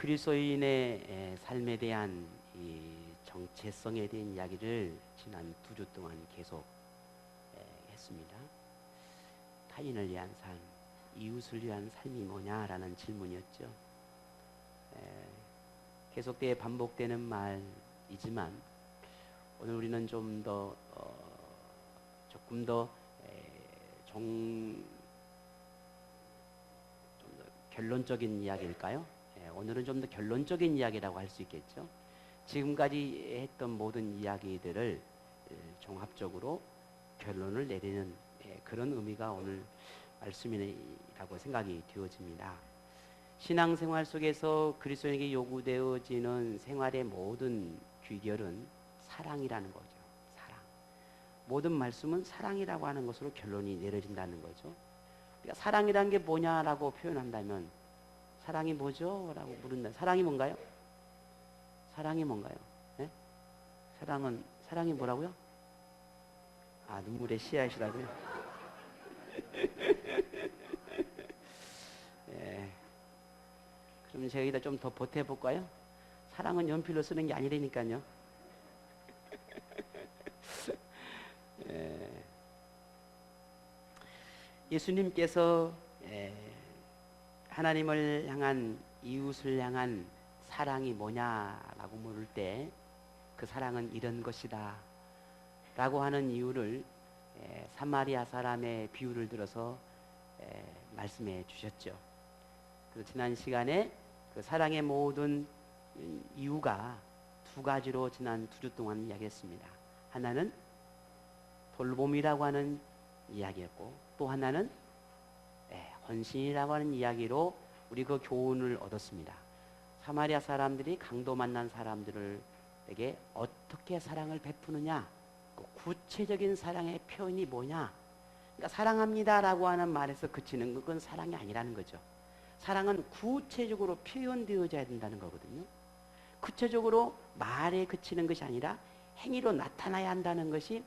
그리스도인의 삶에 대한 이 정체성에 대한 이야기를 지난 2주 동안 계속 했습니다. 타인을 위한 삶, 이웃을 위한 삶이 뭐냐라는 질문이었죠. 계속되어 반복되는 말이지만 오늘 우리는 조금 더 결론적인 이야기일까요? 오늘은 좀 더 결론적인 이야기라고 할 수 있겠죠. 지금까지 했던 모든 이야기들을 종합적으로 결론을 내리는 그런 의미가 오늘 말씀이라고 생각이 되어집니다. 신앙생활 속에서 그리스도인에게 요구되어지는 생활의 모든 귀결은 사랑이라는 거죠. 사랑. 모든 말씀은 사랑이라고 하는 것으로 결론이 내려진다는 거죠. 그러니까 사랑이라는 게 뭐냐라고 표현한다면 사랑이 뭐죠? 라고 물은다. 사랑이 뭔가요? 사랑이 뭔가요? 네? 사랑이 뭐라고요? 아, 눈물의 씨앗이라고요? 예. 그럼 제가 여기다 좀 더 보태볼까요? 사랑은 연필로 쓰는 게 아니라니까요. 예. 예수님께서 하나님을 향한, 이웃을 향한 사랑이 뭐냐라고 물을 때 그 사랑은 이런 것이다 라고 하는 이유를 사마리아 사람의 비유를 들어서 말씀해 주셨죠. 그래서 지난 시간에 그 사랑의 모든 이유가 두 가지로 지난 2주 동안 이야기했습니다. 하나는 돌봄이라고 하는 이야기였고, 또 하나는 헌신이라고 하는 이야기로 우리 그 교훈을 얻었습니다. 사마리아 사람들이 강도 만난 사람들에게 어떻게 사랑을 베푸느냐, 그 구체적인 사랑의 표현이 뭐냐. 그러니까 사랑합니다라고 하는 말에서 그치는 그건 사랑이 아니라는 거죠. 사랑은 구체적으로 표현되어져야 된다는 거거든요. 구체적으로 말에 그치는 것이 아니라 행위로 나타나야 한다는 것이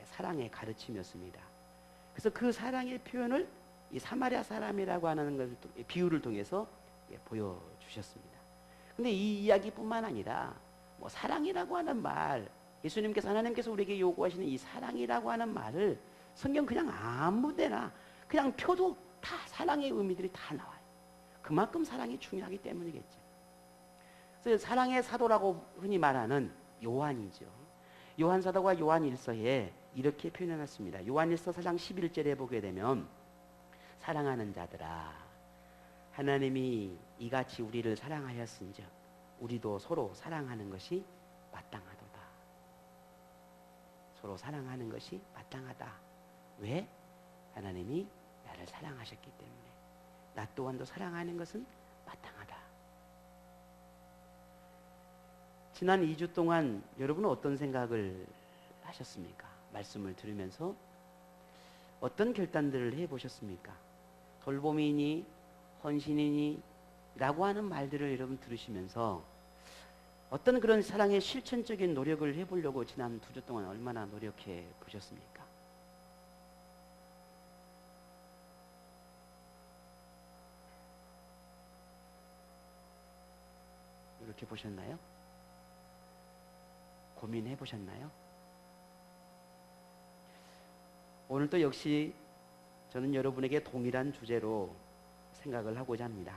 사랑의 가르침이었습니다. 그래서 그 사랑의 표현을 이 사마리아 사람이라고 하는 것을 비유를 통해서 보여주셨습니다. 근데 이 이야기뿐만 아니라 뭐 사랑이라고 하는 말, 예수님께서, 하나님께서 우리에게 요구하시는 이 사랑이라고 하는 말을 성경 그냥 아무 데나 그냥 펴도 다 사랑의 의미들이 다 나와요. 그만큼 사랑이 중요하기 때문이겠죠. 그래서 사랑의 사도라고 흔히 말하는 요한이죠. 요한 사도가 요한 1서에 이렇게 표현해놨습니다. 요한 1서 4장 11절에 보게 되면, 사랑하는 자들아, 하나님이 이같이 우리를 사랑하였은즉 우리도 서로 사랑하는 것이 마땅하도다. 서로 사랑하는 것이 마땅하다. 왜? 하나님이 나를 사랑하셨기 때문에 나 또한도 사랑하는 것은 마땅하다. 지난 2주 동안 여러분은 어떤 생각을 하셨습니까? 말씀을 들으면서 어떤 결단들을 해보셨습니까? 돌봄이니 헌신이니 라고 하는 말들을 여러분 들으시면서 어떤 그런 사랑의 실천적인 노력을 해보려고 지난 2주 동안 얼마나 노력해 보셨습니까? 이렇게 보셨나요? 고민해 보셨나요? 오늘도 역시 저는 여러분에게 동일한 주제로 생각을 하고자 합니다.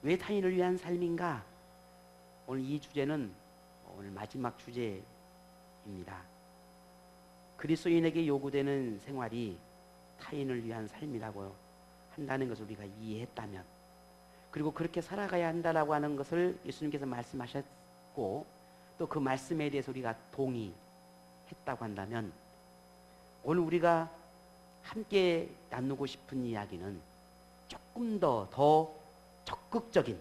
왜 타인을 위한 삶인가? 오늘 이 주제는 오늘 마지막 주제입니다. 그리스도인에게 요구되는 생활이 타인을 위한 삶이라고 한다는 것을 우리가 이해했다면, 그리고 그렇게 살아가야 한다라고 하는 것을 예수님께서 말씀하셨고, 또 그 말씀에 대해서 우리가 동의했다고 한다면, 오늘 우리가 함께 나누고 싶은 이야기는 조금 더 적극적인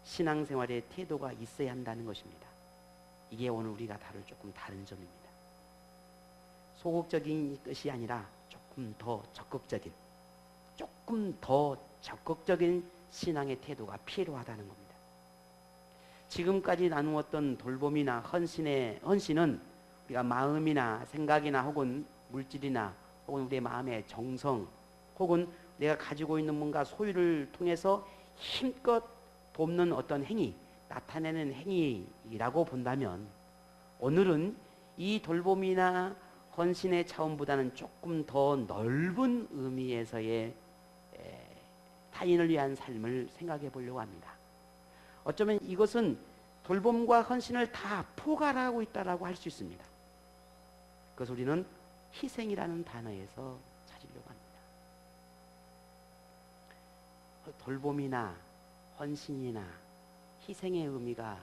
신앙생활의 태도가 있어야 한다는 것입니다. 이게 오늘 우리가 다룰 조금 다른 점입니다. 소극적인 것이 아니라 조금 더 적극적인 신앙의 태도가 필요하다는 겁니다. 지금까지 나누었던 돌봄이나 헌신은 우리가 마음이나 생각이나 혹은 물질이나 혹은 우리의 마음의 정성, 혹은 내가 가지고 있는 뭔가 소유를 통해서 힘껏 돕는 어떤 행위, 나타내는 행위라고 본다면 오늘은 이 돌봄이나 헌신의 차원보다는 조금 더 넓은 의미에서의 타인을 위한 삶을 생각해 보려고 합니다. 어쩌면 이것은 돌봄과 헌신을 다 포괄하고 있다고 할 수 있습니다. 그것을 우리는 희생이라는 단어에서 찾으려고 합니다. 돌봄이나 헌신이나 희생의 의미가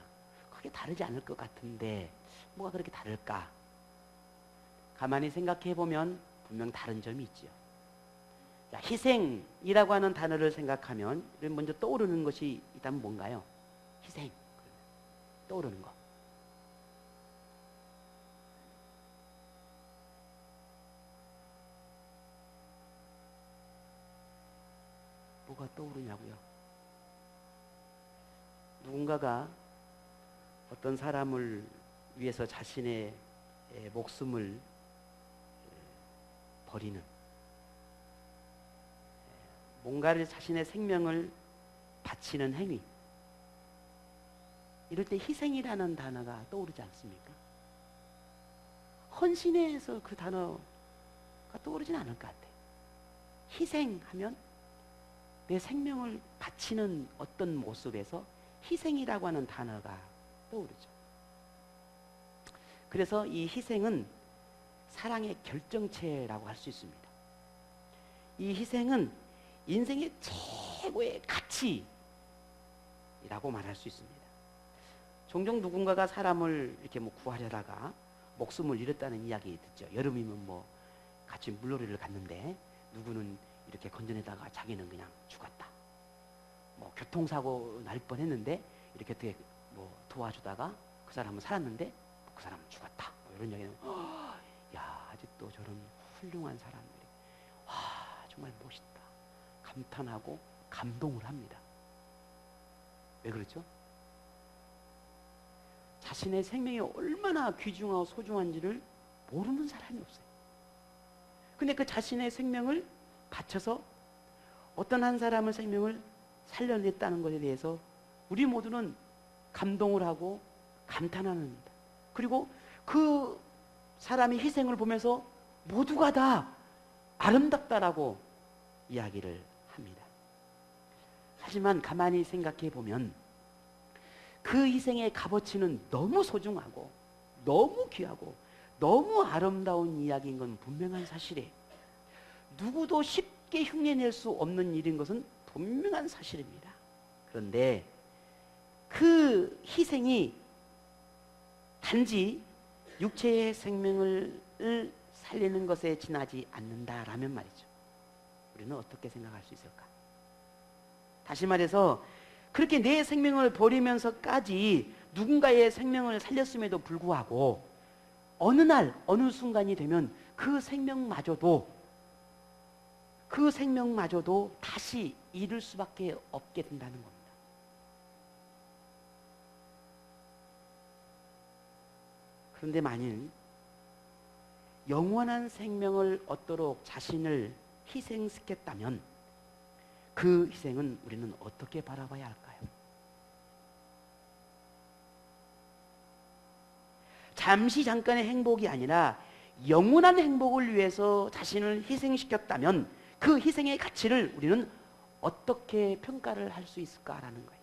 크게 다르지 않을 것 같은데 뭐가 그렇게 다를까? 가만히 생각해 보면 분명 다른 점이 있죠. 자, 희생이라고 하는 단어를 생각하면 먼저 떠오르는 것이 있다면 뭔가요? 희생. 떠오르는 거. 뭐가 떠오르냐고요? 누군가가 어떤 사람을 위해서 자신의 목숨을 버리는, 뭔가를 자신의 생명을 바치는 행위, 이럴 때 희생이라는 단어가 떠오르지 않습니까? 헌신에서 그 단어가 떠오르진 않을 것 같아요. 희생하면 내 생명을 바치는 어떤 모습에서 희생이라고 하는 단어가 떠오르죠. 그래서 이 희생은 사랑의 결정체라고 할 수 있습니다. 이 희생은 인생의 최고의 가치라고 말할 수 있습니다. 종종 누군가가 사람을 이렇게 구하려다가 목숨을 잃었다는 이야기 듣죠. 여름이면 같이 물놀이를 갔는데 누구는 이렇게 건져내다가 자기는 그냥 죽었다. 교통사고 날 뻔했는데 이렇게 어떻게 도와주다가 그 사람은 살았는데 그 사람은 죽었다. 이런 이야기는 야, 아직도 저런 훌륭한 사람들이 와, 정말 멋있다. 감탄하고 감동을 합니다. 왜 그렇죠? 자신의 생명이 얼마나 귀중하고 소중한지를 모르는 사람이 없어요. 근데 그 자신의 생명을 바쳐서 어떤 한 사람의 생명을 살려냈다는 것에 대해서 우리 모두는 감동을 하고 감탄합니다. 그리고 그 사람의 희생을 보면서 모두가 다 아름답다라고 이야기를 합니다. 하지만 가만히 생각해 보면 그 희생의 값어치는 너무 소중하고 너무 귀하고 너무 아름다운 이야기인 건 분명한 사실이에요. 누구도 쉽게 흉내낼 수 없는 일인 것은 분명한 사실입니다. 그런데 그 희생이 단지 육체의 생명을 살리는 것에 지나지 않는다라면 말이죠. 우리는 어떻게 생각할 수 있을까? 다시 말해서 그렇게 내 생명을 버리면서까지 누군가의 생명을 살렸음에도 불구하고 어느 날 어느 순간이 되면 그 생명마저도 다시 잃을 수밖에 없게 된다는 겁니다. 그런데 만일 영원한 생명을 얻도록 자신을 희생시켰다면 그 희생은 우리는 어떻게 바라봐야 할까요? 잠시 잠깐의 행복이 아니라 영원한 행복을 위해서 자신을 희생시켰다면 그 희생의 가치를 우리는 어떻게 평가를 할 수 있을까라는 거예요.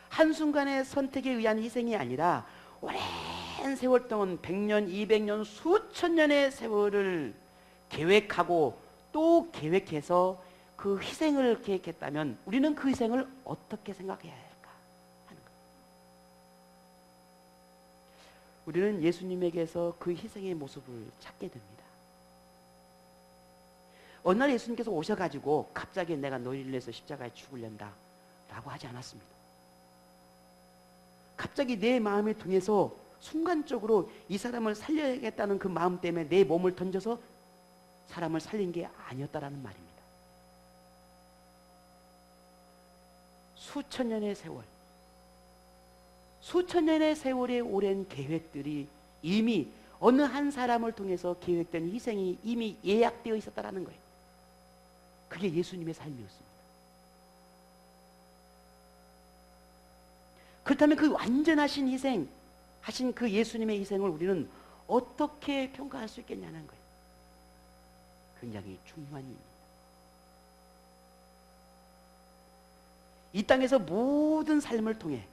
한순간의 선택에 의한 희생이 아니라 오랜 세월 동안 100년, 200년, 수천 년의 세월을 계획하고 또 계획해서 그 희생을 계획했다면 우리는 그 희생을 어떻게 생각해야 할까 하는 거예요. 우리는 예수님에게서 그 희생의 모습을 찾게 됩니다. 어느 날 예수님께서 오셔가지고 갑자기 내가 너희를 위해서 십자가에 죽으련다 라고 하지 않았습니다. 갑자기 내 마음에 통해서 순간적으로 이 사람을 살려야겠다는 그 마음 때문에 내 몸을 던져서 사람을 살린 게 아니었다라는 말입니다. 수천 년의 세월의 오랜 계획들이 이미 어느 한 사람을 통해서 계획된 희생이 이미 예약되어 있었다라는 거예요. 그게 예수님의 삶이었습니다. 그렇다면 그 완전하신 희생 하신 그 예수님의 희생을 우리는 어떻게 평가할 수 있겠냐는 거예요. 굉장히 중요한 일입니다. 이 땅에서 모든 삶을 통해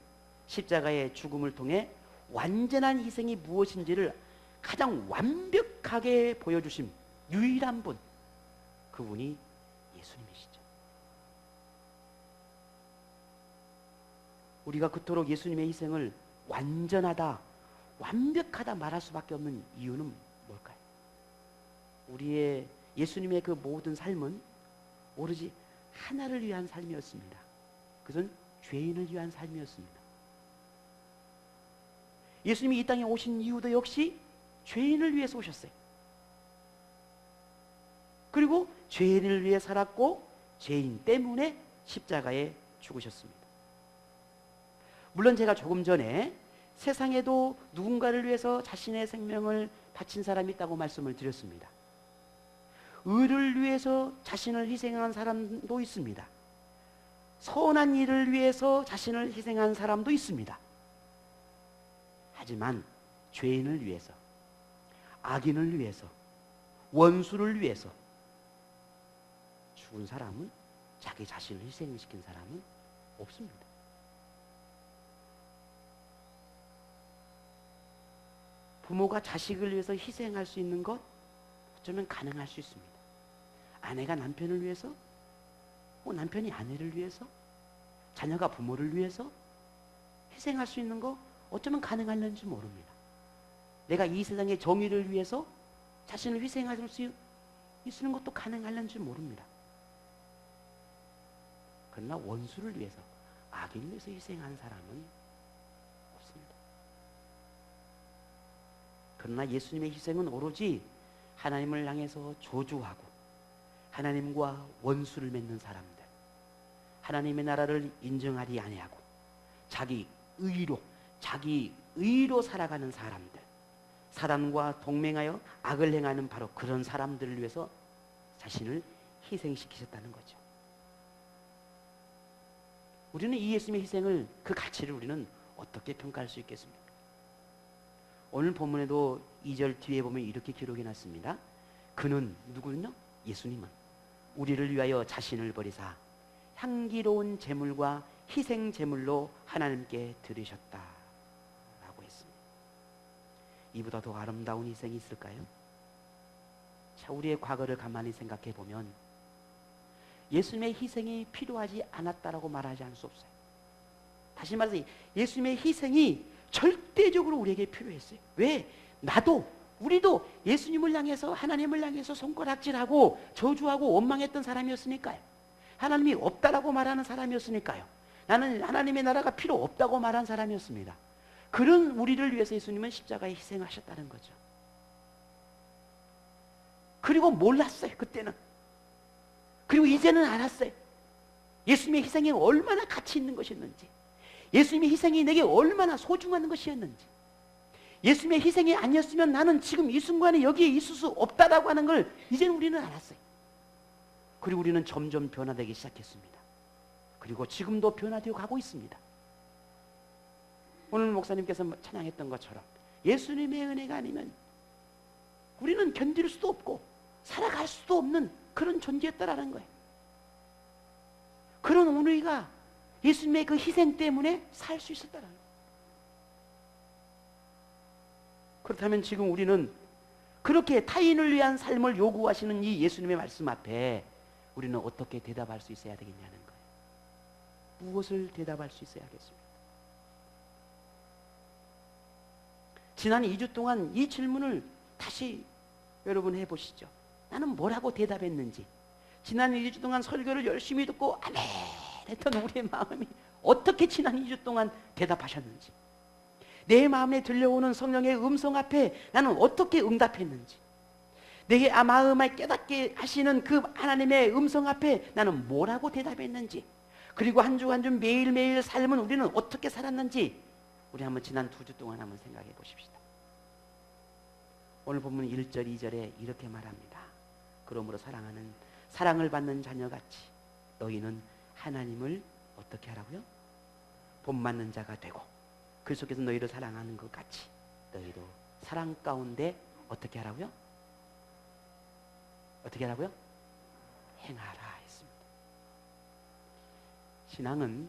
십자가의 죽음을 통해 완전한 희생이 무엇인지를 가장 완벽하게 보여주신 유일한 분, 그분이 예수님이시죠. 우리가 그토록 예수님의 희생을 완전하다, 완벽하다 말할 수밖에 없는 이유는 뭘까요? 우리의 예수님의 그 모든 삶은 오로지 하나를 위한 삶이었습니다. 그것은 죄인을 위한 삶이었습니다. 예수님이 이 땅에 오신 이유도 역시 죄인을 위해서 오셨어요. 그리고 죄인을 위해 살았고 죄인 때문에 십자가에 죽으셨습니다. 물론 제가 조금 전에 세상에도 누군가를 위해서 자신의 생명을 바친 사람이 있다고 말씀을 드렸습니다. 의를 위해서 자신을 희생한 사람도 있습니다. 선한 일을 위해서 자신을 희생한 사람도 있습니다. 하지만 죄인을 위해서, 악인을 위해서, 원수를 위해서 죽은 사람은, 자기 자신을 희생시킨 사람은 없습니다. 부모가 자식을 위해서 희생할 수 있는 것 어쩌면 가능할 수 있습니다. 아내가 남편을 위해서, 남편이 아내를 위해서, 자녀가 부모를 위해서 희생할 수 있는 거 어쩌면 가능할는지 모릅니다. 내가 이 세상의 정의를 위해서 자신을 희생할 수 있는 것도 가능할는지 모릅니다. 그러나 원수를 위해서, 악인을 위해서 희생한 사람은 없습니다. 그러나 예수님의 희생은 오로지 하나님을 향해서 저주하고 하나님과 원수를 맺는 사람들, 하나님의 나라를 인정하지 아니하고 자기 의로 살아가는 사람들, 사단과 동맹하여 악을 행하는 바로 그런 사람들을 위해서 자신을 희생시키셨다는 거죠. 우리는 이 예수님의 희생을, 그 가치를 우리는 어떻게 평가할 수 있겠습니까? 오늘 본문에도 2절 뒤에 보면 이렇게 기록해 놨습니다. 그는, 누구는요? 예수님은 우리를 위하여 자신을 버리사 향기로운 제물과 희생 제물로 하나님께 드리셨다 라고 했습니다. 이보다 더 아름다운 희생이 있을까요? 자, 우리의 과거를 가만히 생각해 보면 예수님의 희생이 필요하지 않았다라고 말하지 않을 수 없어요. 다시 말해서 예수님의 희생이 절대적으로 우리에게 필요했어요. 왜? 우리도 예수님을 향해서, 하나님을 향해서 손가락질하고 저주하고 원망했던 사람이었으니까요. 하나님이 없다라고 말하는 사람이었으니까요. 나는 하나님의 나라가 필요 없다고 말한 사람이었습니다. 그런 우리를 위해서 예수님은 십자가에 희생하셨다는 거죠. 그리고 몰랐어요, 그때는. 그리고 이제는 알았어요. 예수님의 희생이 얼마나 가치 있는 것이었는지, 예수님의 희생이 내게 얼마나 소중한 것이었는지, 예수님의 희생이 아니었으면 나는 지금 이 순간에 여기에 있을 수 없다라고 하는 걸 이제는 우리는 알았어요. 그리고 우리는 점점 변화되기 시작했습니다. 그리고 지금도 변화되어 가고 있습니다. 오늘 목사님께서 찬양했던 것처럼 예수님의 은혜가 아니면 우리는 견딜 수도 없고 살아갈 수도 없는 그런 존재였다라는 거예요. 그런 우리가 예수님의 그 희생 때문에 살 수 있었다라는 거예요. 그렇다면 지금 우리는 그렇게 타인을 위한 삶을 요구하시는 이 예수님의 말씀 앞에 우리는 어떻게 대답할 수 있어야 되겠냐는 거예요. 무엇을 대답할 수 있어야 하겠습니까? 지난 2주 동안 이 질문을 다시 여러분 해보시죠. 나는 뭐라고 대답했는지, 지난 2주 동안 설교를 열심히 듣고 아멘 했던 우리의 마음이 어떻게 지난 2주 동안 대답하셨는지, 내 마음에 들려오는 성령의 음성 앞에 나는 어떻게 응답했는지, 내 마음을 깨닫게 하시는 그 하나님의 음성 앞에 나는 뭐라고 대답했는지, 그리고 한 주 한 주 매일매일 삶은 우리는 어떻게 살았는지 우리 한번 지난 2주 동안 한번 생각해 보십시다. 오늘 본문 1절 2절에 이렇게 말합니다. 그러므로 사랑하는 사랑을 받는 자녀같이 너희는 하나님을 어떻게 하라고요? 본받는 자가 되고 그 속에서 너희를 사랑하는 것 같이 너희도 사랑 가운데 어떻게 하라고요? 어떻게 하라고요? 행하라 했습니다. 신앙은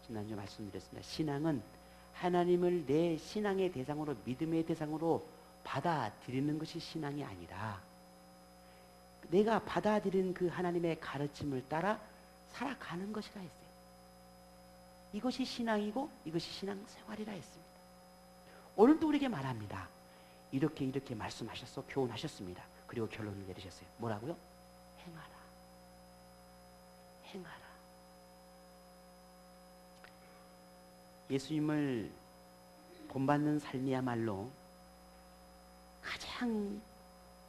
지난주 말씀드렸습니다. 신앙은 하나님을 내 신앙의 대상으로 믿음의 대상으로 받아들이는 것이 신앙이 아니라 내가 받아들인 그 하나님의 가르침을 따라 살아가는 것이라 했어요. 이것이 신앙이고 이것이 신앙생활이라 했습니다. 오늘도 우리에게 말합니다. 이렇게 말씀하셨어 교훈하셨습니다. 그리고 결론을 내리셨어요. 뭐라고요? 행하라. 행하라. 예수님을 본받는 삶이야말로 가장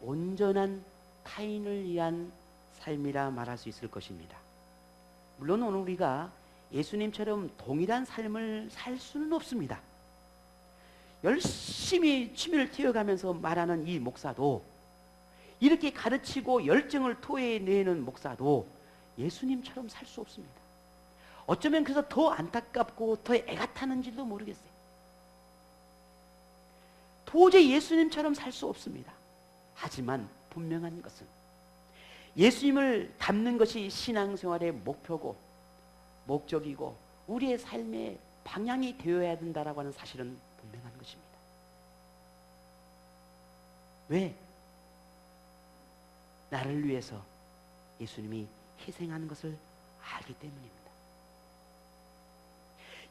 온전한 타인을 위한 삶이라 말할 수 있을 것입니다. 물론 오늘 우리가 예수님처럼 동일한 삶을 살 수는 없습니다. 열심히 취미를 튀어가면서 말하는 이 목사도 이렇게 가르치고 열정을 토해내는 목사도 예수님처럼 살 수 없습니다. 어쩌면 그래서 더 안타깝고 더 애가 타는지도 모르겠어요. 도저히 예수님처럼 살 수 없습니다. 하지만 분명한 것은 예수님을 닮는 것이 신앙생활의 목표고 목적이고 우리의 삶의 방향이 되어야 된다라고 하는 사실은 분명한 것입니다. 왜? 나를 위해서 예수님이 희생하는 것을 알기 때문입니다.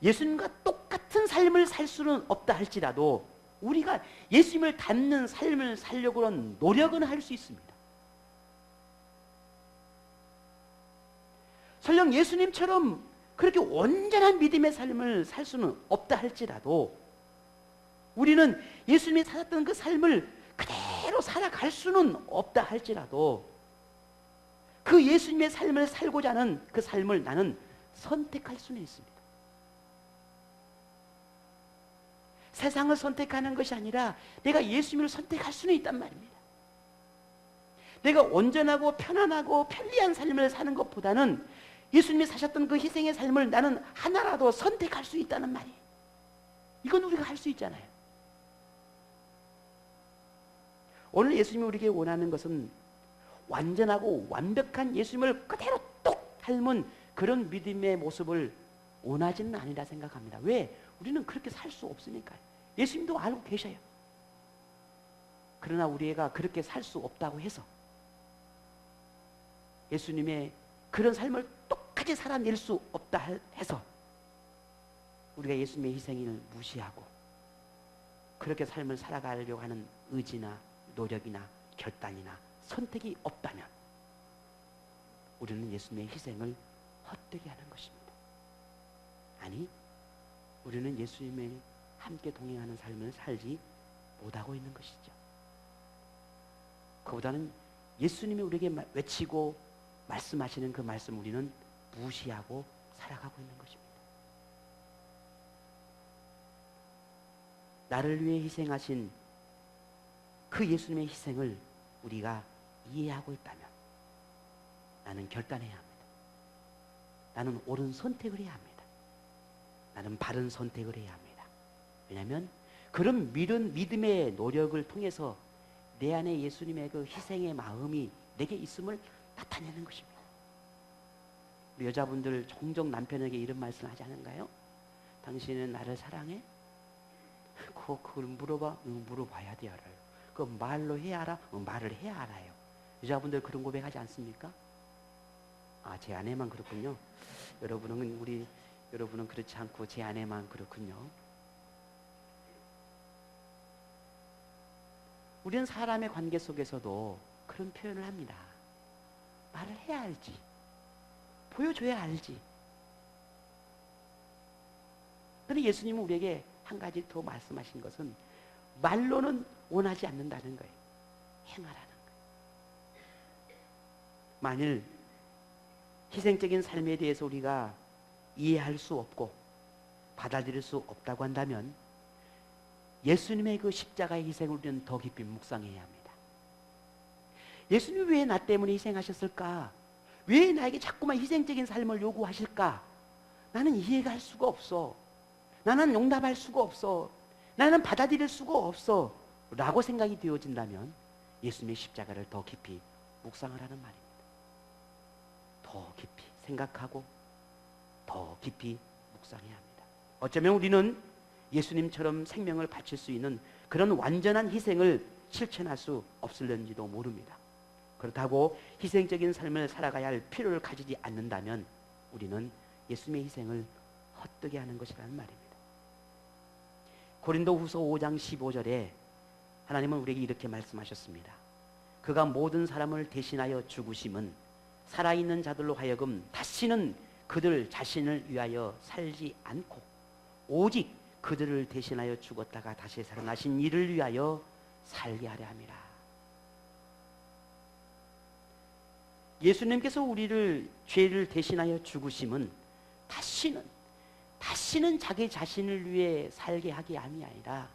예수님과 똑같은 삶을 살 수는 없다 할지라도 우리가 예수님을 닮는 삶을 살려고 하는 노력은 할 수 있습니다. 설령 예수님처럼 그렇게 온전한 믿음의 삶을 살 수는 없다 할지라도 우리는 예수님이 살았던 그 삶을 그대로 살아갈 수는 없다 할지라도 그 예수님의 삶을 살고자 하는 그 삶을 나는 선택할 수는 있습니다. 세상을 선택하는 것이 아니라 내가 예수님을 선택할 수는 있단 말입니다. 내가 온전하고 편안하고 편리한 삶을 사는 것보다는 예수님이 사셨던 그 희생의 삶을 나는 하나라도 선택할 수 있다는 말이에요. 이건 우리가 할 수 있잖아요. 오늘 예수님이 우리에게 원하는 것은 완전하고 완벽한 예수님을 그대로 똑 닮은 그런 믿음의 모습을 원하지는 아니라 생각합니다. 왜? 우리는 그렇게 살 수 없으니까요. 예수님도 알고 계셔요. 그러나 우리가 그렇게 살 수 없다고 해서 예수님의 그런 삶을 똑같이 살아낼 수 없다 해서 우리가 예수님의 희생을 무시하고 그렇게 삶을 살아가려고 하는 의지나 노력이나 결단이나 선택이 없다면 우리는 예수님의 희생을 헛되게 하는 것입니다. 아니, 우리는 예수님의 함께 동행하는 삶을 살지 못하고 있는 것이죠. 그보다는 예수님이 우리에게 외치고 말씀하시는 그 말씀 우리는 무시하고 살아가고 있는 것입니다. 나를 위해 희생하신 그 예수님의 희생을 우리가 이해하고 있다면 나는 결단해야 합니다. 나는 옳은 선택을 해야 합니다. 나는 바른 선택을 해야 합니다. 왜냐하면 그런 믿음의 노력을 통해서 내 안에 예수님의 그 희생의 마음이 내게 있음을 나타내는 것입니다. 우리 여자분들 종종 남편에게 이런 말씀을 하지 않은가요? 당신은 나를 사랑해? 그걸 물어봐? 물어봐야 돼요. 알아요. 그 말로 해야 알아? 말을 해야 알아요. 여자분들 그런 고백하지 않습니까? 아, 제 아내만 그렇군요. 여러분은 그렇지 않고 제 아내만 그렇군요. 우리는 사람의 관계 속에서도 그런 표현을 합니다. 말을 해야 알지. 보여줘야 알지. 그런데 예수님은 우리에게 한 가지 더 말씀하신 것은 말로는 원하지 않는다는 거예요. 행하라는 거예요. 만일 희생적인 삶에 대해서 우리가 이해할 수 없고 받아들일 수 없다고 한다면 예수님의 그 십자가의 희생을 우리는 더 깊이 묵상해야 합니다. 예수님이 왜 나 때문에 희생하셨을까? 왜 나에게 자꾸만 희생적인 삶을 요구하실까? 나는 이해가 할 수가 없어. 나는 용납할 수가 없어. 나는 받아들일 수가 없어. 라고 생각이 되어진다면 예수님의 십자가를 더 깊이 묵상을 하는 말입니다. 더 깊이 생각하고 더 깊이 묵상해야 합니다. 어쩌면 우리는 예수님처럼 생명을 바칠 수 있는 그런 완전한 희생을 실천할 수 없을는지도 모릅니다. 그렇다고 희생적인 삶을 살아가야 할 필요를 가지지 않는다면 우리는 예수님의 희생을 헛되게 하는 것이라는 말입니다. 고린도후서 5장 15절에 하나님은 우리에게 이렇게 말씀하셨습니다. 그가 모든 사람을 대신하여 죽으심은 살아있는 자들로 하여금 다시는 그들 자신을 위하여 살지 않고 오직 그들을 대신하여 죽었다가 다시 살아나신 이를 위하여 살게 하려 함이라. 예수님께서 우리를 죄를 대신하여 죽으심은 다시는 자기 자신을 위해 살게 하기 함이 아니라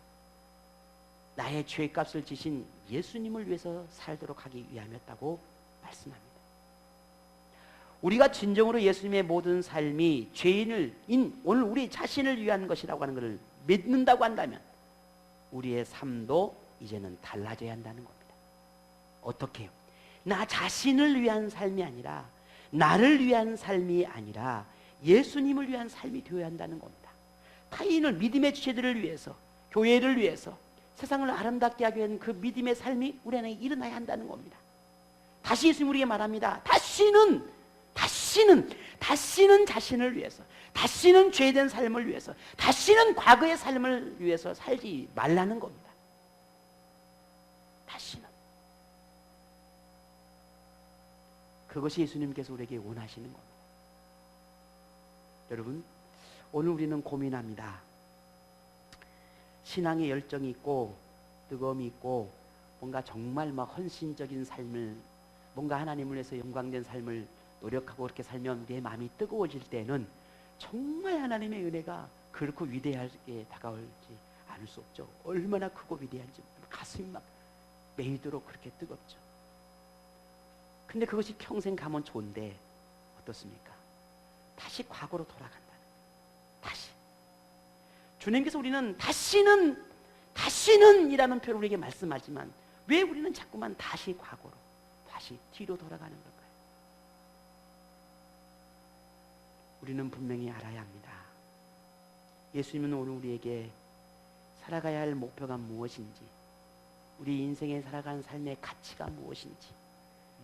나의 죄값을 지신 예수님을 위해서 살도록 하기 위함이었다고 말씀합니다. 우리가 진정으로 예수님의 모든 삶이 오늘 우리 자신을 위한 것이라고 하는 것을 믿는다고 한다면 우리의 삶도 이제는 달라져야 한다는 겁니다. 어떻게 해요? 나 자신을 위한 삶이 아니라 나를 위한 삶이 아니라 예수님을 위한 삶이 되어야 한다는 겁니다. 타인을 믿음의 지체들을 위해서 교회를 위해서 세상을 아름답게 하기 위한 그 믿음의 삶이 우리 안에 일어나야 한다는 겁니다. 다시 예수님 우리에게 말합니다. 다시는 자신을 위해서, 다시는 죄된 삶을 위해서, 다시는 과거의 삶을 위해서 살지 말라는 겁니다. 다시는. 그것이 예수님께서 우리에게 원하시는 겁니다. 여러분, 오늘 우리는 고민합니다. 신앙의 열정이 있고 뜨거움이 있고 뭔가 정말 막 헌신적인 삶을, 뭔가 하나님을 위해서 영광된 삶을 노력하고 그렇게 살면 우리의 마음이 뜨거워질 때는 정말 하나님의 은혜가 그렇고 위대하게 다가올지 않을 수 없죠. 얼마나 크고 위대한지 가슴이 막 메이도록 그렇게 뜨겁죠. 근데 그것이 평생 가면 좋은데 어떻습니까? 다시 과거로 돌아간다는 거예요. 다시. 주님께서 우리는 다시는 이라는 표현을 우리에게 말씀하지만 왜 우리는 자꾸만 다시 과거로, 다시 뒤로 돌아가는 걸까요? 우리는 분명히 알아야 합니다. 예수님은 오늘 우리에게 살아가야 할 목표가 무엇인지, 우리 인생에 살아가는 삶의 가치가 무엇인지,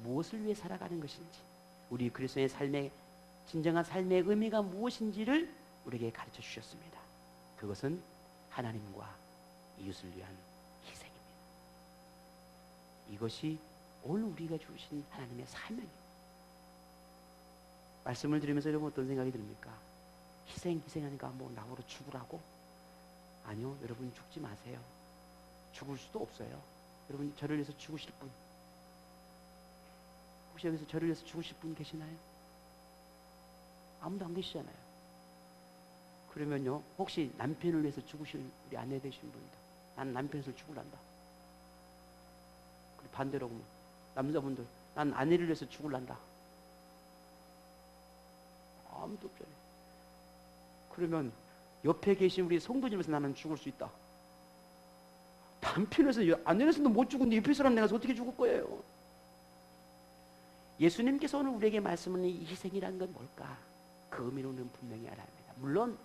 무엇을 위해 살아가는 것인지, 우리 그리스도의 삶의 진정한 삶의 의미가 무엇인지를 우리에게 가르쳐 주셨습니다. 그것은 하나님과 이웃을 위한 희생입니다. 이것이 오늘 우리가 주신 하나님의 사명입니다. 말씀을 드리면서 여러분 어떤 생각이 듭니까? 희생하니까 뭐 나보러 죽으라고? 아니요, 여러분 죽지 마세요. 죽을 수도 없어요. 여러분 저를 위해서 죽으실 분, 혹시 여기서 저를 위해서 죽으실 분 계시나요? 아무도 안 계시잖아요. 그러면요, 혹시 남편을 위해서 죽으실 우리 아내 되신 분들, 난 남편에서 죽을란다. 그리고 반대로 남자분들, 난 아내를 위해서 죽을란다. 아무도 없잖아요. 그러면 옆에 계신 우리 성도님에서 나는 죽을 수 있다. 남편에서 아내에서도 못 죽은데 옆에 사람 내가 어떻게 죽을 거예요? 예수님께서 오늘 우리에게 말씀하는 이 희생이라는 건 뭘까? 그 의미는 우리는 분명히 알아야 합니다. 물론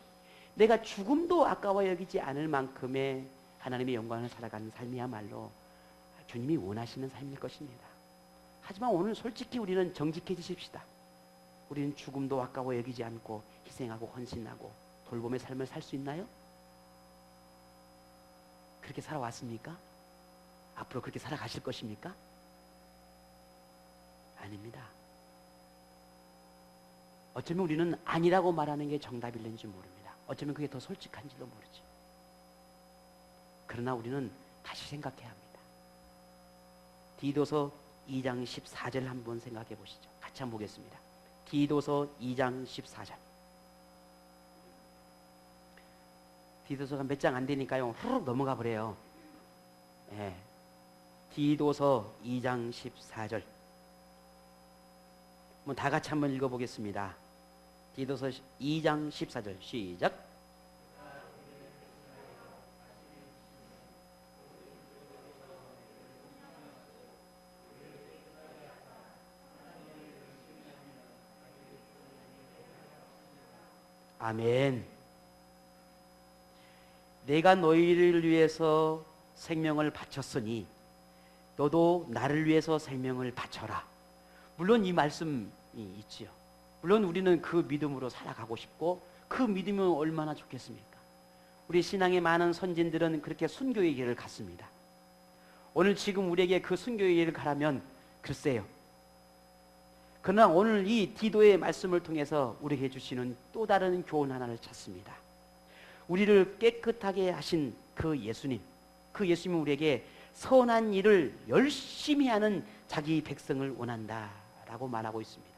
내가 죽음도 아까워 여기지 않을 만큼의 하나님의 영광을 살아가는 삶이야말로 주님이 원하시는 삶일 것입니다. 하지만 오늘 솔직히 우리는 정직해지십시다. 우리는 죽음도 아까워 여기지 않고 희생하고 헌신하고 돌봄의 삶을 살 수 있나요? 그렇게 살아왔습니까? 앞으로 그렇게 살아가실 것입니까? 아닙니다. 어쩌면 우리는 아니라고 말하는 게 정답일는지 모릅니다. 어쩌면 그게 더 솔직한지도 모르지. 그러나 우리는 다시 생각해야 합니다. 디도서 2장 14절 한번 생각해 보시죠. 같이 한번 보겠습니다. 디도서 2장 14절. 디도서가 몇 장 안 되니까요, 후루룩 넘어가 버려요. 예. 디도서 2장 14절. 다 같이 한번 읽어보겠습니다. 디도서 2장 14절 시작. 아멘. 내가 너희를 위해서 생명을 바쳤으니 너도 나를 위해서 생명을 바쳐라. 물론 이 말씀이 있지요. 물론 우리는 그 믿음으로 살아가고 싶고 그 믿음은 얼마나 좋겠습니까? 우리 신앙의 많은 선진들은 그렇게 순교의 길을 갔습니다. 오늘 지금 우리에게 그 순교의 길을 가라면 글쎄요. 그러나 오늘 이 디도의 말씀을 통해서 우리에게 주시는 또 다른 교훈 하나를 찾습니다. 우리를 깨끗하게 하신 그 예수님, 그 예수님은 우리에게 선한 일을 열심히 하는 자기 백성을 원한다라고 말하고 있습니다.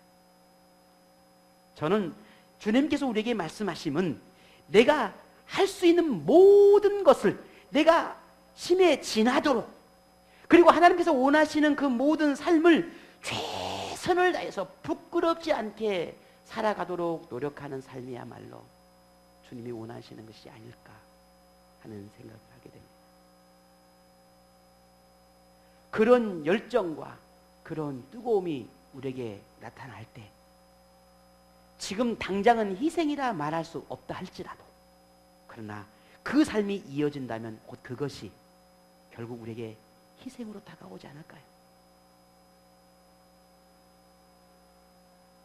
저는 주님께서 우리에게 말씀하심은 내가 할 수 있는 모든 것을 내가 심에 지나도록, 그리고 하나님께서 원하시는 그 모든 삶을 최선을 다해서 부끄럽지 않게 살아가도록 노력하는 삶이야말로 주님이 원하시는 것이 아닐까 하는 생각을 하게 됩니다. 그런 열정과 그런 뜨거움이 우리에게 나타날 때 지금 당장은 희생이라 말할 수 없다 할지라도, 그러나 그 삶이 이어진다면 곧 그것이 결국 우리에게 희생으로 다가오지 않을까요?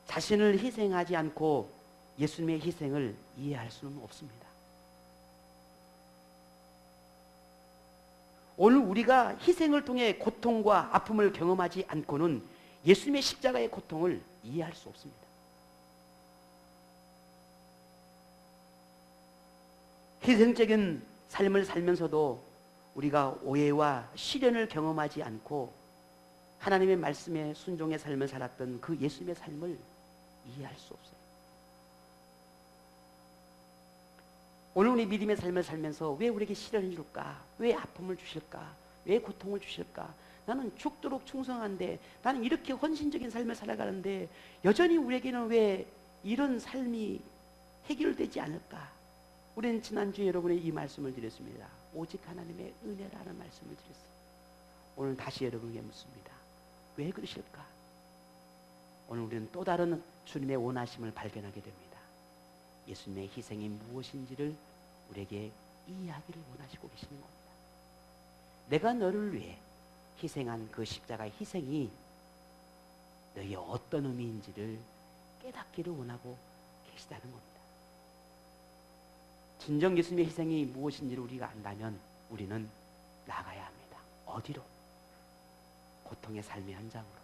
자신을 희생하지 않고 예수님의 희생을 이해할 수는 없습니다. 오늘 우리가 희생을 통해 고통과 아픔을 경험하지 않고는 예수님의 십자가의 고통을 이해할 수 없습니다. 희생적인 삶을 살면서도 우리가 오해와 시련을 경험하지 않고 하나님의 말씀에 순종의 삶을 살았던 그 예수님의 삶을 이해할 수 없어요. 오늘 우리 믿음의 삶을 살면서 왜 우리에게 시련을 줄까? 왜 아픔을 주실까? 왜 고통을 주실까? 나는 죽도록 충성한데, 나는 이렇게 헌신적인 삶을 살아가는데 여전히 우리에게는 왜 이런 삶이 해결되지 않을까? 우리는 지난주에 여러분의 이 말씀을 드렸습니다. 오직 하나님의 은혜라는 말씀을 드렸어요. 오늘 다시 여러분에게 묻습니다. 왜 그러실까? 오늘 우리는 또 다른 주님의 원하심을 발견하게 됩니다. 예수님의 희생이 무엇인지를 우리에게 이해하기를 원하시고 계시는 겁니다. 내가 너를 위해 희생한 그 십자가의 희생이 너에게 어떤 의미인지를 깨닫기를 원하고 계시다는 겁니다. 진정 예수님의 희생이 무엇인지를 우리가 안다면 우리는 나가야 합니다. 어디로? 고통의 삶의 현장으로,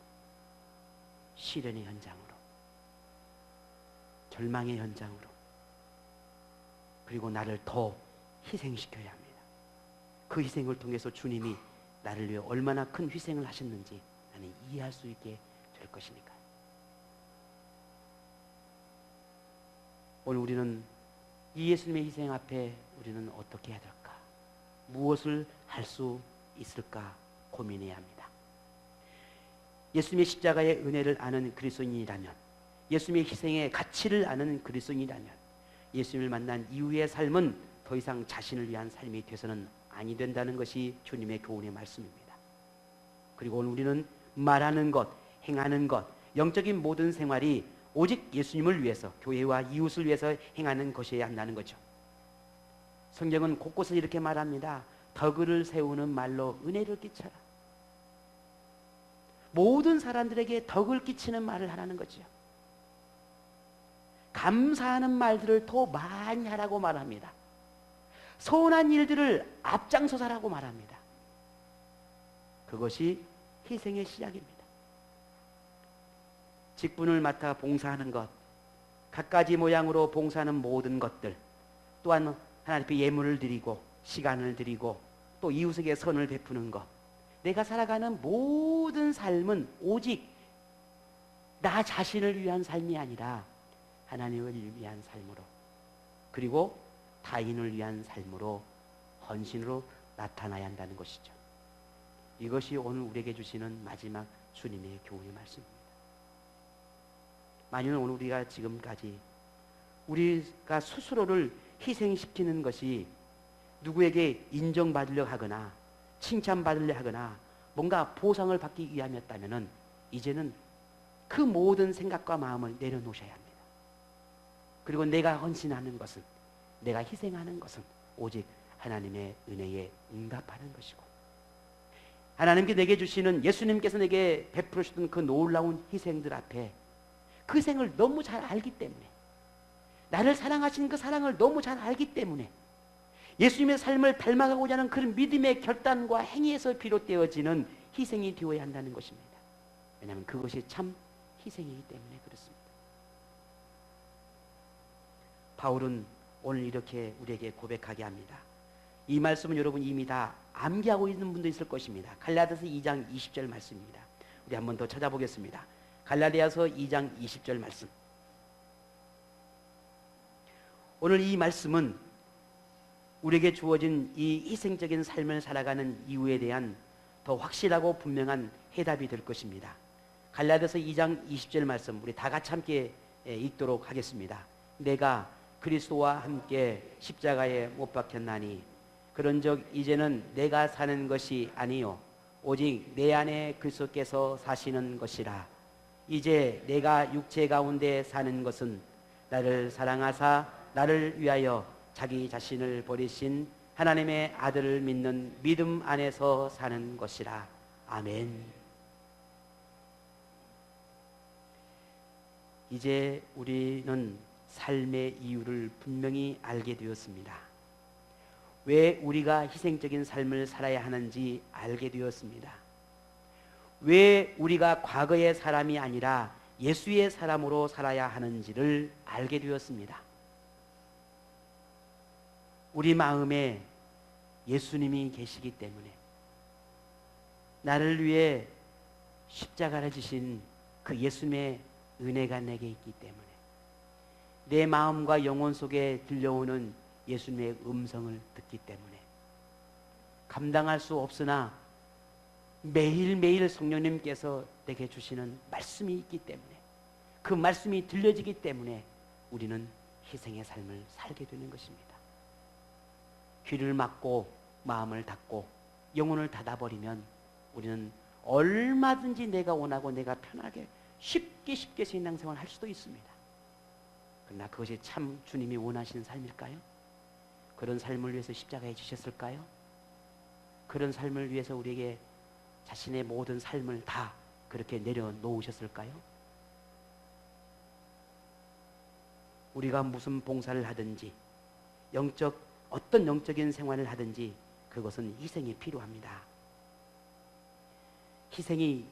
시련의 현장으로, 절망의 현장으로, 그리고 나를 더 희생시켜야 합니다. 그 희생을 통해서 주님이 나를 위해 얼마나 큰 희생을 하셨는지 나는 이해할 수 있게 될 것이니까요. 오늘 우리는 이 예수님의 희생 앞에 우리는 어떻게 해야 될까? 무엇을 할 수 있을까 고민해야 합니다. 예수님의 십자가의 은혜를 아는 그리스도인이라면, 예수님의 희생의 가치를 아는 그리스도인이라면 예수님을 만난 이후의 삶은 더 이상 자신을 위한 삶이 돼서는 아니 된다는 것이 주님의 교훈의 말씀입니다. 그리고 오늘 우리는 말하는 것, 행하는 것, 영적인 모든 생활이 오직 예수님을 위해서, 교회와 이웃을 위해서 행하는 것이어야 한다는 거죠. 성경은 곳곳에 이렇게 말합니다. 덕을 세우는 말로 은혜를 끼쳐라. 모든 사람들에게 덕을 끼치는 말을 하라는 거죠. 감사하는 말들을 더 많이 하라고 말합니다. 선한 일들을 앞장서서라고 말합니다. 그것이 희생의 시작입니다. 직분을 맡아 봉사하는 것, 갖가지 모양으로 봉사하는 모든 것들, 또한 하나님 앞에 예물을 드리고 시간을 드리고 또 이웃에게 선을 베푸는 것, 내가 살아가는 모든 삶은 오직 나 자신을 위한 삶이 아니라 하나님을 위한 삶으로, 그리고 타인을 위한 삶으로, 헌신으로 나타나야 한다는 것이죠. 이것이 오늘 우리에게 주시는 마지막 주님의 교훈의 말씀입니다. 만일 오늘 우리가 지금까지 우리가 스스로를 희생시키는 것이 누구에게 인정받으려 하거나 칭찬받으려 하거나 뭔가 보상을 받기 위함이었다면 이제는 그 모든 생각과 마음을 내려놓으셔야 합니다. 그리고 내가 헌신하는 것은, 내가 희생하는 것은 오직 하나님의 은혜에 응답하는 것이고, 하나님께 내게 주시는, 예수님께서 내게 베풀어 주셨던 그 놀라운 희생들 앞에 그 희생을 너무 잘 알기 때문에, 나를 사랑하신 그 사랑을 너무 잘 알기 때문에 예수님의 삶을 닮아가고자 하는 그런 믿음의 결단과 행위에서 비롯되어지는 희생이 되어야 한다는 것입니다. 왜냐하면 그것이 참 희생이기 때문에 그렇습니다. 바울은 오늘 이렇게 우리에게 고백하게 합니다. 이 말씀은 여러분 이미 다 암기하고 있는 분도 있을 것입니다. 갈라디아서 2장 20절 말씀입니다. 우리 한번 더 찾아보겠습니다. 갈라디아서 2장 20절 말씀. 오늘 이 말씀은 우리에게 주어진 이 희생적인 삶을 살아가는 이유에 대한 더 확실하고 분명한 해답이 될 것입니다. 갈라디아서 2장 20절 말씀 우리 다 같이 함께 읽도록 하겠습니다. 내가 그리스도와 함께 십자가에 못 박혔나니 그런즉 이제는 내가 사는 것이 아니요 오직 내 안에 그리스도께서 사시는 것이라. 이제 내가 육체 가운데 사는 것은 나를 사랑하사 나를 위하여 자기 자신을 버리신 하나님의 아들을 믿는 믿음 안에서 사는 것이라. 아멘. 이제 우리는 삶의 이유를 분명히 알게 되었습니다. 왜 우리가 희생적인 삶을 살아야 하는지 알게 되었습니다. 왜 우리가 과거의 사람이 아니라 예수의 사람으로 살아야 하는지를 알게 되었습니다. 우리 마음에 예수님이 계시기 때문에, 나를 위해 십자가를 지신 그 예수님의 은혜가 내게 있기 때문에, 내 마음과 영혼 속에 들려오는 예수님의 음성을 듣기 때문에 감당할 수 없으나 매일매일 성령님께서 내게 주시는 말씀이 있기 때문에, 그 말씀이 들려지기 때문에 우리는 희생의 삶을 살게 되는 것입니다. 귀를 막고 마음을 닫고 영혼을 닫아버리면 우리는 얼마든지 내가 원하고 내가 편하게 쉽게 신앙생활을 할 수도 있습니다. 그러나 그것이 참 주님이 원하시는 삶일까요? 그런 삶을 위해서 십자가에 지셨을까요? 그런 삶을 위해서 우리에게 자신의 모든 삶을 다 그렇게 내려놓으셨을까요? 우리가 무슨 봉사를 하든지 어떤 영적인 생활을 하든지 그것은 희생이 필요합니다. 희생이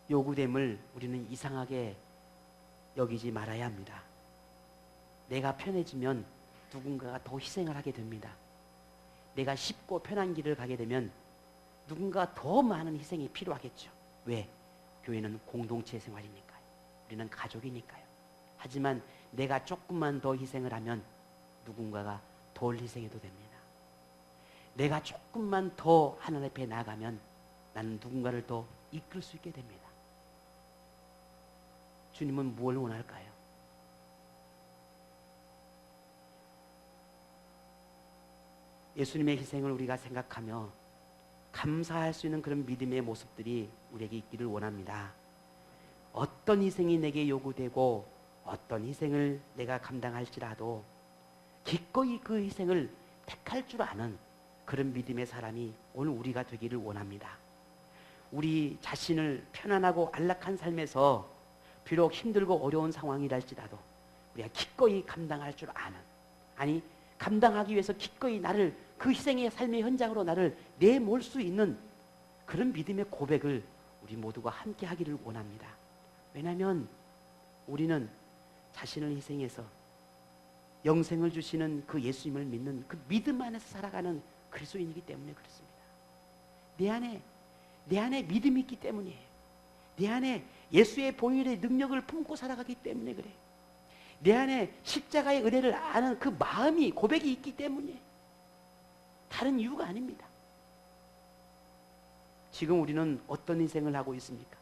요구됨을 우리는 이상하게 여기지 말아야 합니다. 내가 편해지면 누군가가 더 희생을 하게 됩니다. 내가 쉽고 편한 길을 가게 되면 누군가 더 많은 희생이 필요하겠죠. 왜? 교회는 공동체 생활이니까요. 우리는 가족이니까요. 하지만 내가 조금만 더 희생을 하면 누군가가 덜 희생해도 됩니다. 내가 조금만 더 하나님 앞에 나아가면 나는 누군가를 더 이끌 수 있게 됩니다. 주님은 뭘 원할까요? 예수님의 희생을 우리가 생각하며 감사할 수 있는 그런 믿음의 모습들이 우리에게 있기를 원합니다. 어떤 희생이 내게 요구되고 어떤 희생을 내가 감당할지라도 기꺼이 그 희생을 택할 줄 아는 그런 믿음의 사람이 오늘 우리가 되기를 원합니다. 우리 자신을 편안하고 안락한 삶에서 비록 힘들고 어려운 상황이랄지라도 우리가 기꺼이 감당할 줄 아는, 아니 감당하기 위해서 기꺼이 나를 그 희생의 삶의 현장으로 나를 내몰 수 있는 그런 믿음의 고백을 우리 모두가 함께 하기를 원합니다. 왜냐하면 우리는 자신을 희생해서 영생을 주시는 그 예수님을 믿는 그 믿음 안에서 살아가는 그리스도인이기 때문에 그렇습니다. 내 안에 믿음이 있기 때문이에요. 내 안에 예수의 보혈의 능력을 품고 살아가기 때문에 그래. 내 안에 십자가의 은혜를 아는 그 마음이, 고백이 있기 때문에 다른 이유가 아닙니다. 지금 우리는 어떤 인생을 하고 있습니까?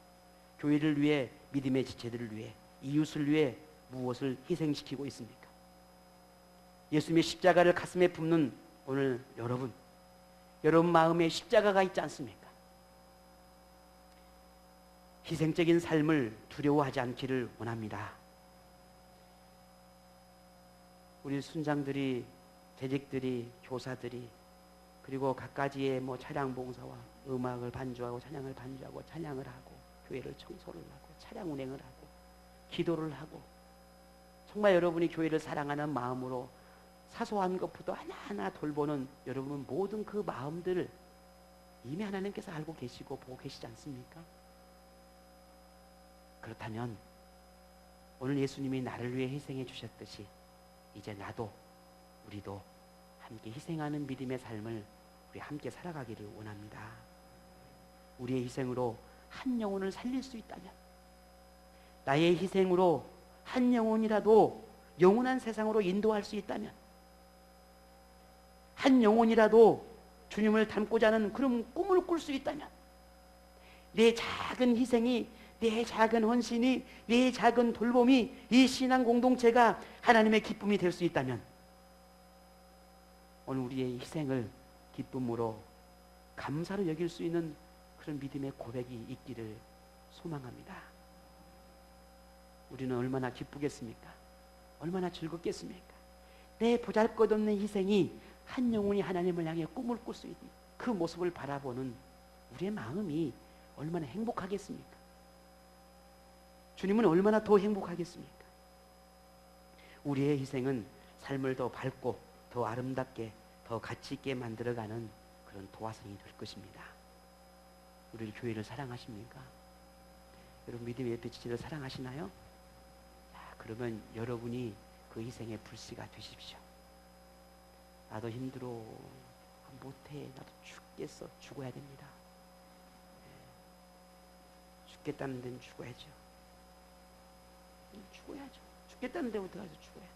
교회를 위해, 믿음의 지체들을 위해, 이웃을 위해 무엇을 희생시키고 있습니까? 예수님의 십자가를 가슴에 품는 오늘 여러분 마음에 십자가가 있지 않습니까? 희생적인 삶을 두려워하지 않기를 원합니다. 우리 순장들이, 재직들이, 교사들이, 그리고 갖가지의 차량 봉사와 음악을 반주하고 찬양을 반주하고 찬양을 하고 교회를 청소를 하고 차량 운행을 하고 기도를 하고, 정말 여러분이 교회를 사랑하는 마음으로 사소한 것부터 하나하나 돌보는 여러분 모든 그 마음들을 이미 하나님께서 알고 계시고 보고 계시지 않습니까? 그렇다면 오늘 예수님이 나를 위해 희생해 주셨듯이 이제 나도, 우리도 함께 희생하는 믿음의 삶을 우리 함께 살아가기를 원합니다. 우리의 희생으로 한 영혼을 살릴 수 있다면, 나의 희생으로 한 영혼이라도 영원한 세상으로 인도할 수 있다면, 한 영혼이라도 주님을 닮고자 하는 그런 꿈을 꿀 수 있다면, 내 작은 희생이, 내 작은 헌신이, 내 작은 돌봄이 이 신앙 공동체가 하나님의 기쁨이 될 수 있다면, 오늘 우리의 희생을 기쁨으로 감사로 여길 수 있는 그런 믿음의 고백이 있기를 소망합니다. 우리는 얼마나 기쁘겠습니까? 얼마나 즐겁겠습니까? 내 보잘것없는 희생이 한 영혼이 하나님을 향해 꿈을 꿀 수 있는 그 모습을 바라보는 우리의 마음이 얼마나 행복하겠습니까? 주님은 얼마나 더 행복하겠습니까? 우리의 희생은 삶을 더 밝고 더 아름답게, 더 가치 있게 만들어가는 그런 도화선이 될 것입니다. 우리 교회를 사랑하십니까? 여러분 믿음의 예배지체를 사랑하시나요? 자, 그러면 여러분이 그 희생의 불씨가 되십시오. 나도 힘들어, 못해, 나도 죽겠어, 죽어야 됩니다. 죽겠다는 데는 죽어야죠. 죽어야죠. 죽겠다는 데부터 가서 죽어야죠.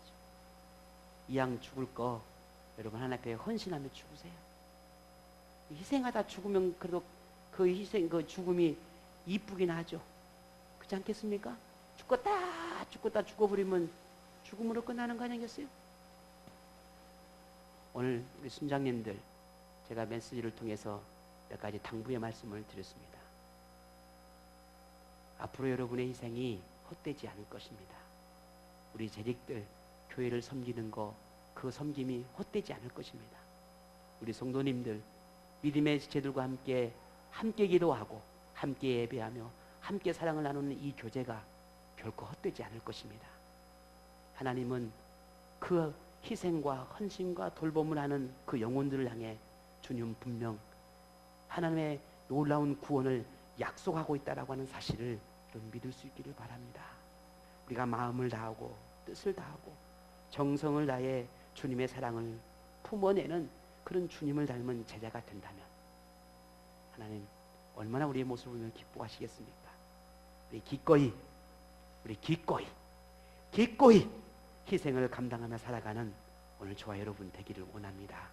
이왕 죽을 거 여러분 하나님께 헌신하며 죽으세요. 희생하다 죽으면 그래도 그 희생, 그 죽음이 이쁘긴 하죠. 그렇지 않겠습니까? 죽었다 죽어버리면 죽음으로 끝나는 거 아니겠어요? 오늘 우리 순장님들, 제가 메시지를 통해서 몇 가지 당부의 말씀을 드렸습니다. 앞으로 여러분의 희생이 헛되지 않을 것입니다. 우리 재직들, 교회를 섬기는 거, 그 섬김이 헛되지 않을 것입니다. 우리 성도님들, 믿음의 지체들과 함께 기도하고 함께 예배하며 함께 사랑을 나누는 이 교제가 결코 헛되지 않을 것입니다. 하나님은 그 희생과 헌신과 돌봄을 하는 그 영혼들을 향해 주님 분명 하나님의 놀라운 구원을 약속하고 있다라고 하는 사실을 좀 믿을 수 있기를 바랍니다. 우리가 마음을 다하고 뜻을 다하고 정성을 다해 주님의 사랑을 품어내는 그런 주님을 닮은 제자가 된다면 하나님 얼마나 우리의 모습을 보면 기뻐하시겠습니까? 우리 기꺼이 희생을 감당하며 살아가는 오늘 저와 여러분 되기를 원합니다.